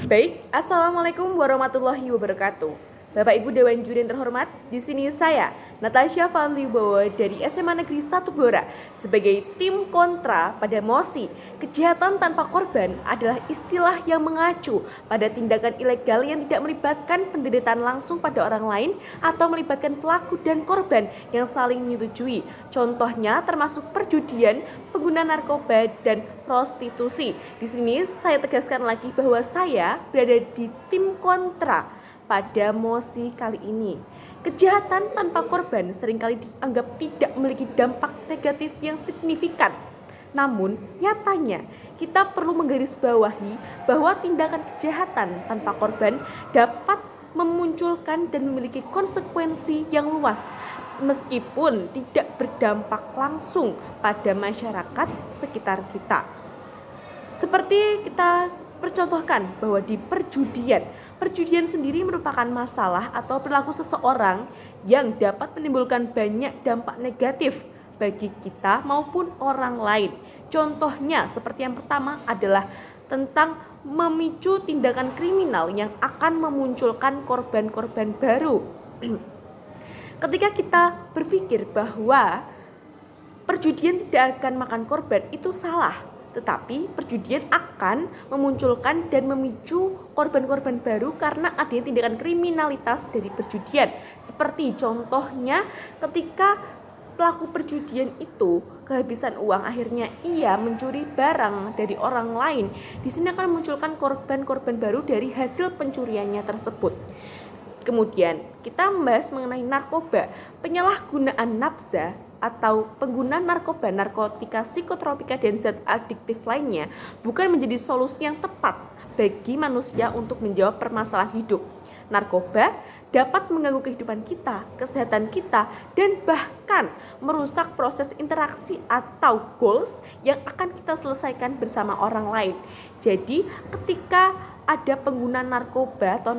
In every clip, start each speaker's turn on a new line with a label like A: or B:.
A: Baik, Assalamualaikum warahmatullahi wabarakatuh. Bapak Ibu Dewan Juri yang terhormat, di sini saya, Natasha Fadlibowo dari SMA Negeri 1 Blora, sebagai tim kontra pada mosi. Kejahatan tanpa korban adalah istilah yang mengacu pada tindakan ilegal yang tidak melibatkan penderitaan langsung pada orang lain atau melibatkan pelaku dan korban yang saling menyetujui. Contohnya termasuk perjudian, penggunaan narkoba, dan prostitusi. Di sini saya tegaskan lagi bahwa saya berada di tim kontra pada mosi kali ini. Kejahatan tanpa korban seringkali dianggap tidak memiliki dampak negatif yang signifikan. Namun, nyatanya kita perlu menggarisbawahi bahwa tindakan kejahatan tanpa korban dapat memunculkan dan memiliki konsekuensi yang luas meskipun tidak berdampak langsung pada masyarakat sekitar kita. Seperti kita percontohkan bahwa di perjudian sendiri merupakan masalah atau perilaku seseorang yang dapat menimbulkan banyak dampak negatif bagi kita maupun orang lain. Contohnya seperti yang pertama adalah tentang memicu tindakan kriminal yang akan memunculkan korban-korban baru. Ketika kita berpikir bahwa perjudian tidak akan makan korban, itu salah. Tetapi perjudian akan memunculkan dan memicu korban-korban baru karena adanya tindakan kriminalitas dari perjudian. Seperti contohnya ketika pelaku perjudian itu kehabisan uang, akhirnya ia mencuri barang dari orang lain. Di sini akan memunculkan korban-korban baru dari hasil pencuriannya tersebut. Kemudian kita membahas mengenai narkoba, penyalahgunaan nafza atau penggunaan narkoba, narkotika, psikotropika, dan zat adiktif lainnya bukan menjadi solusi yang tepat bagi manusia untuk menjawab permasalahan hidup. Narkoba dapat mengganggu kehidupan kita, kesehatan kita, dan bahkan merusak proses interaksi atau goals yang akan kita selesaikan bersama orang lain. Jadi ketika ada pengguna narkoba atau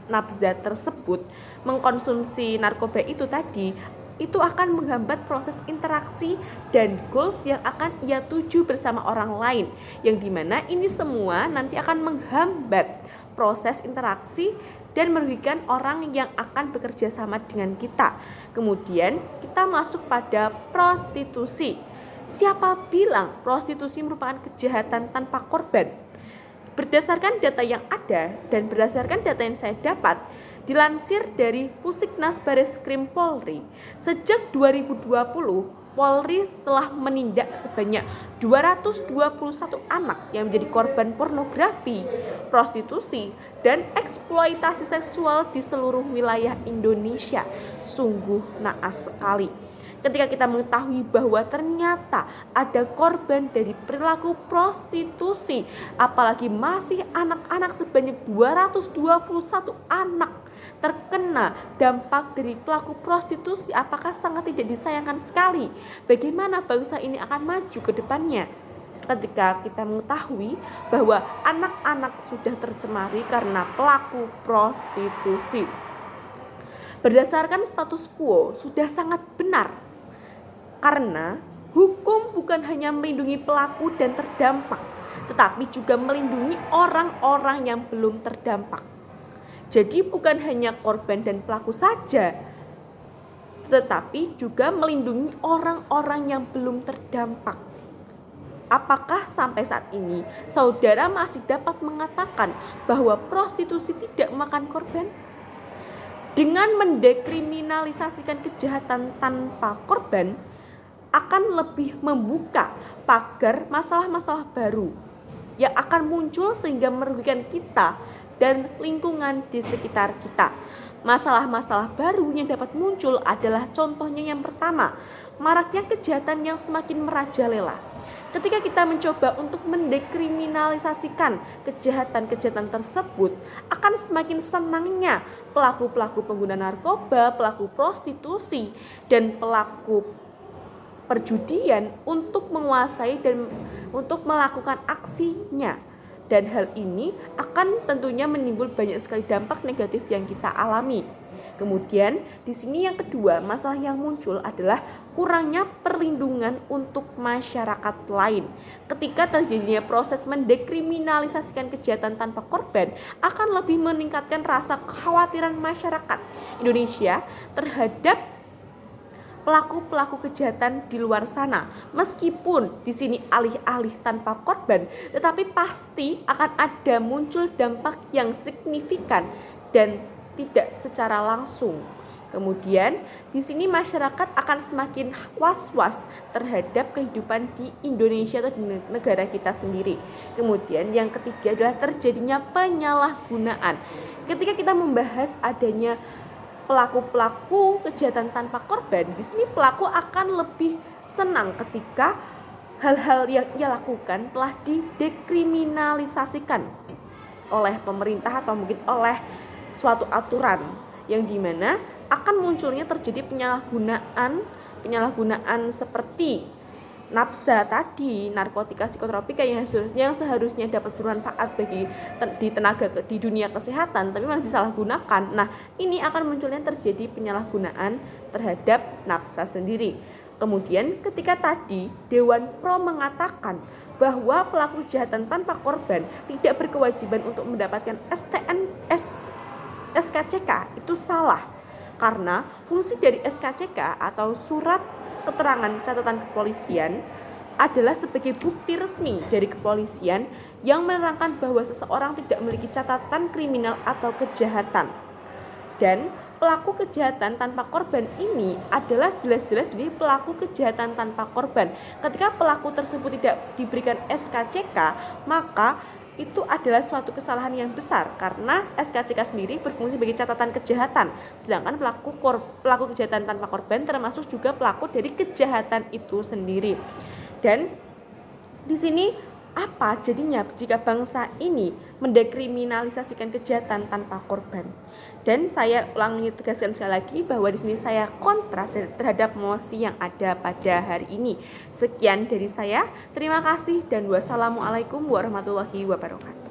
A: nafza tersebut mengkonsumsi narkoba itu tadi, itu akan menghambat proses interaksi dan goals yang akan ia tuju bersama orang lain, yang dimana ini semua nanti akan menghambat proses interaksi dan merugikan orang yang akan bekerja sama dengan kita. Kemudian kita masuk pada prostitusi. Siapa bilang prostitusi merupakan kejahatan tanpa korban? Berdasarkan data yang ada dan berdasarkan data yang saya dapat, dilansir dari Pusiknas Bareskrim Polri, sejak 2020, Polri telah menindak sebanyak 221 anak yang menjadi korban pornografi, prostitusi, dan eksploitasi seksual di seluruh wilayah Indonesia. Sungguh naas sekali ketika kita mengetahui bahwa ternyata ada korban dari perilaku prostitusi, apalagi masih anak-anak sebanyak 221 anak terkena dampak dari pelaku prostitusi. Apakah sangat tidak disayangkan sekali? Bagaimana bangsa ini akan maju ke depannya ketika kita mengetahui bahwa anak-anak sudah tercemari karena pelaku prostitusi? Berdasarkan status quo sudah sangat benar, karena hukum bukan hanya melindungi pelaku dan terdampak, tetapi juga melindungi orang-orang yang belum terdampak. Jadi bukan hanya korban dan pelaku saja, tetapi juga melindungi orang-orang yang belum terdampak. Apakah sampai saat ini saudara masih dapat mengatakan bahwa prostitusi tidak memakan korban? Dengan mendekriminalisasikan kejahatan tanpa korban akan lebih membuka pagar masalah-masalah baru yang akan muncul sehingga merugikan kita dan lingkungan di sekitar kita. Masalah-masalah baru yang dapat muncul adalah contohnya yang pertama, maraknya kejahatan yang semakin merajalela. Ketika kita mencoba untuk mendekriminalisasikan kejahatan-kejahatan tersebut, akan semakin senangnya pelaku-pelaku pengguna narkoba, pelaku prostitusi, dan pelaku perjudian untuk menguasai dan untuk melakukan aksinya. Dan hal ini akan tentunya menimbul banyak sekali dampak negatif yang kita alami. Kemudian di sini yang kedua, masalah yang muncul adalah kurangnya perlindungan untuk masyarakat lain. Ketika terjadinya proses mendekriminalisasikan kejahatan tanpa korban akan lebih meningkatkan rasa kekhawatiran masyarakat Indonesia terhadap pelaku-pelaku kejahatan di luar sana. Meskipun di sini alih-alih tanpa korban, tetapi pasti akan ada muncul dampak yang signifikan dan tidak secara langsung. Kemudian di sini masyarakat akan semakin was-was terhadap kehidupan di Indonesia atau di negara kita sendiri. Kemudian yang ketiga adalah terjadinya penyalahgunaan. Ketika kita membahas adanya pelaku-pelaku kejahatan tanpa korban, di sini pelaku akan lebih senang ketika hal-hal yang ia lakukan telah didekriminalisasikan oleh pemerintah atau mungkin oleh suatu aturan yang dimana akan munculnya terjadi penyalahgunaan seperti nafsa tadi, narkotika psikotropika yang seharusnya dapat bermanfaat bagi di dunia kesehatan tapi malah disalahgunakan. Nah, ini akan munculnya terjadi penyalahgunaan terhadap nafsa sendiri. Kemudian ketika tadi Dewan Pro mengatakan bahwa pelaku kejahatan tanpa korban tidak berkewajiban untuk mendapatkan SKCK, itu salah. Karena fungsi dari SKCK atau surat keterangan catatan kepolisian adalah sebagai bukti resmi dari kepolisian yang menerangkan bahwa seseorang tidak memiliki catatan kriminal atau kejahatan. Dan pelaku kejahatan tanpa korban ini adalah jelas-jelas jadi pelaku kejahatan tanpa korban. Ketika pelaku tersebut tidak diberikan SKCK, maka itu adalah suatu kesalahan yang besar karena SKCK sendiri berfungsi sebagai catatan kejahatan, sedangkan pelaku kejahatan tanpa korban termasuk juga pelaku dari kejahatan itu sendiri. Dan di sini apa jadinya jika bangsa ini mendekriminalisasikan kejahatan tanpa korban? Dan saya ulangi tegaskan sekali lagi bahwa di sini saya kontra terhadap mosi yang ada pada hari ini. Sekian dari saya. Terima kasih dan wassalamualaikum warahmatullahi wabarakatuh.